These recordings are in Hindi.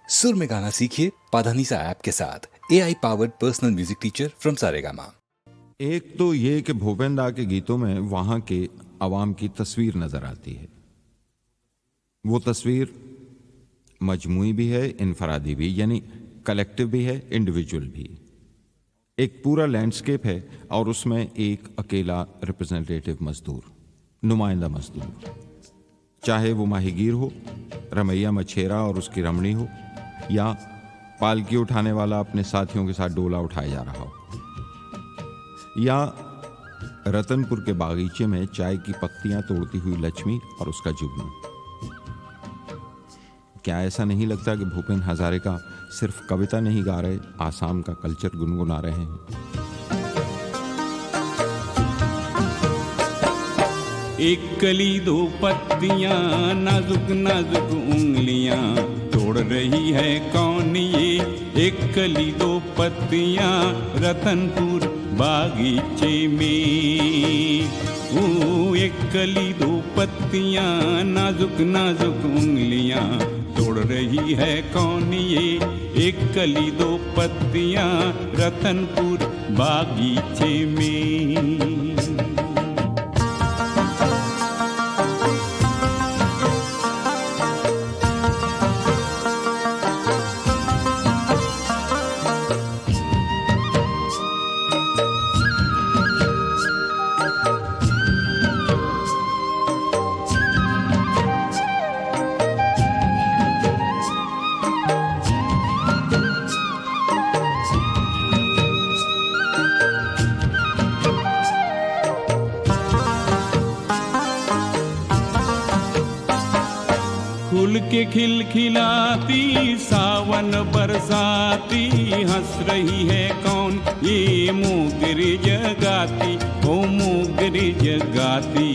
सुर में गाना सीखिए पाधानीसा ऐप के साथ। AI powered personal music teacher from Saregama. एक तो ये कि भूपेन दा के गीतों में वहां के अवाम की तस्वीर नजर आती है। वो तस्वीर मजमूई भी है, इनफरादी भी, यानी कलेक्टिव भी है, इंडिविजुअल भी। एक पूरा लैंडस्केप है और उसमें एक अकेला रिप्रेजेंटेटिव मजदूर, नुमाइंदा मजदूर, चाहे वो माहीगीर हो, रमैया मछेरा और उसकी रमणी हो, या पालकी उठाने वाला अपने साथियों के साथ डोला उठाया जा रहा हो, या रतनपुर के बागीचे में चाय की पत्तियां तोड़ती हुई लक्ष्मी और उसका जुगनू। क्या ऐसा नहीं लगता कि भूपेन हजारिका सिर्फ कविता नहीं गा रहे, आसाम का कल्चर गुनगुना रहे हैं? एक कली दो पत्तियां, नाजुक नाजुक उंगलियां, तोड़ रही है कौन ये? एक कली दो पत्तियां रतनपुर बागीचे में। एक कली दो पत्तियां, नाजुक नाजुक उंगलियां, तोड़ रही है कौन ये? एक कली दो पत्तियां रतनपुर बागीचे में। फूल के खिलखिलाती सावन बरसाती, हंस रही है कौन? ये मोगरे जगाती, ओ मोगरे जगाती।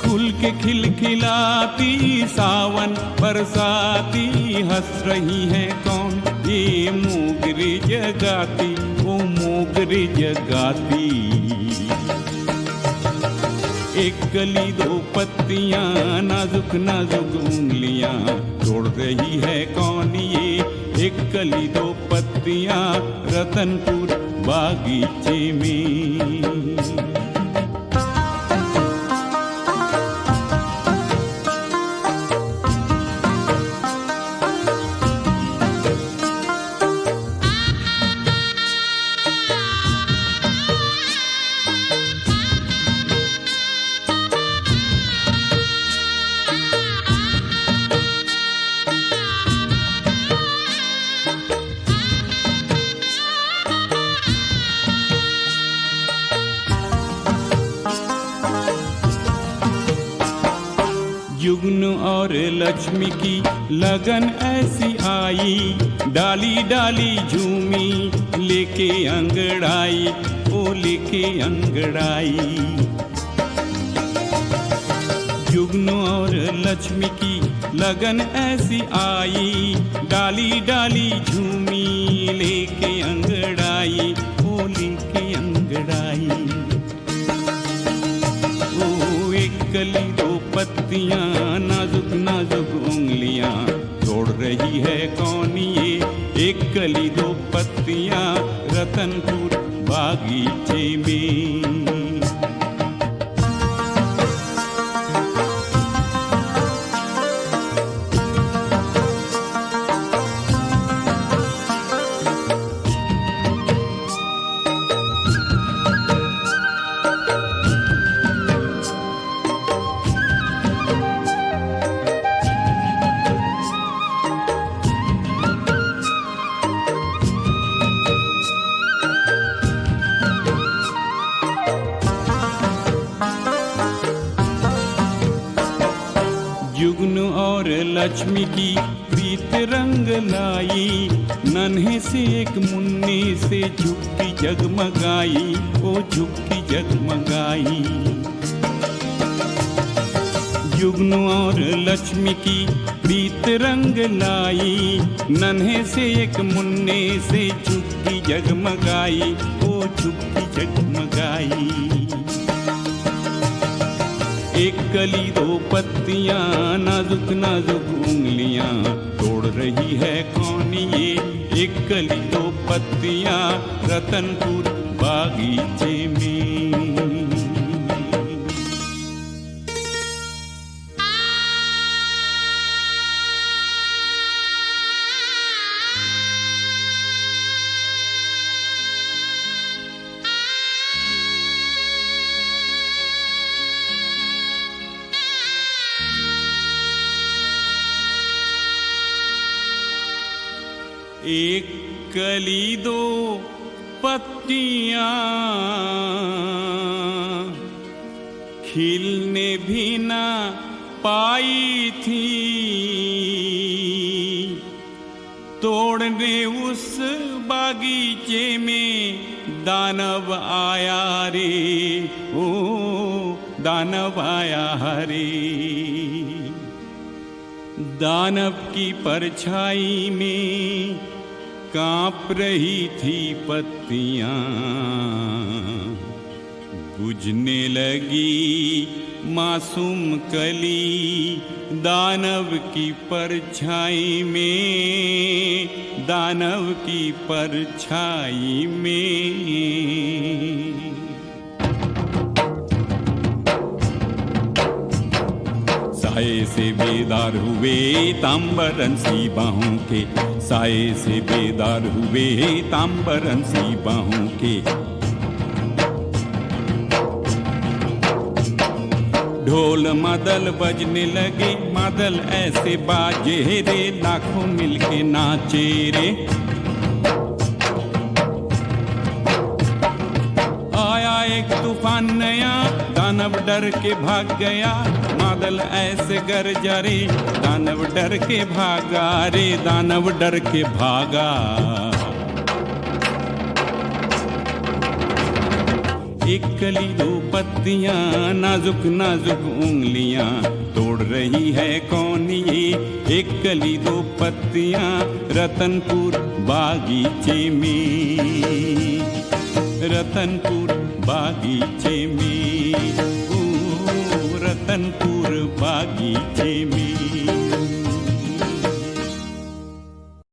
फूल के खिलखिलाती सावन बरसाती, हंस रही है कौन? ये मोगरे जगाती, ओ मोगरे जगाती। एक कली दो पत्तियां, नाजुक नाजुक उंगलियां, तोड़ रही है कौन ये? एक कली दो पत्तियां रतनपुर बागीचे में। जुगनू और लक्ष्मी की लगन ऐसी आई, डाली डाली झूमी लेके अंगड़ाई, ओ लेके अंगड़ाई। जुगनू और लक्ष्मी की लगन ऐसी आई, डाली डाली झूमी लेके अंगड़ाई, ओ लेके अंगड़ाई। ओ एक कली दो पत्तियां, नाजुक नाजुक उंगलियां, तोड़ रही है कौन ये? एक कली दो पत्तियां रतनपुर बागीचे में। जुगनू और लक्ष्मी की प्रीत रंग लाई, नन्हे से एक मुन्ने से झुक्की जगमगाई, ओ झुक्की जगमगाई। जुगनू और लक्ष्मी की प्रीत रंग लाई, नन्हे से एक मुन्ने से झुक्की जगमगाई, ओ झुक्की जगमगाई। एक कली दो पत्तियां, नाजुक नाजुक उंगलियां, तोड़ रही है कौन ये? एक कली दो पत्तियां, रतनपुर बागीचे में। एक कली दो पत्तियां, खिलने भी ना पाई थी, तोड़ने उस बागीचे में दानव आया रे, ओ दानव आया रे। दानव की परछाई में कांप रही थी पत्तियां, बुझने लगी मासूम कली दानव की परछाई में, दानव की परछाई में। साए से बेदार हुए तांबरन सी बाहों के, साए से बेदार हुए तांबरन सी बाहों के। ढोल मादल बजने लगे, मादल ऐसे बाजे रे, लाखों मिलके नाचे रे। आया एक तूफान नया, दानव डर के भाग गया, बादल ऐसे गरजा रे, दानव डर के भागा रे, दानव डर के भागा। एक कली दो पत्तियां, नाजुक नाजुक उंगलियां, तोड़ रही है कौन ये? एक कली दो पत्तियां, रतनपुर बागीचे में, रतनपुर बागीचे में, रतनपुर बागीचे में।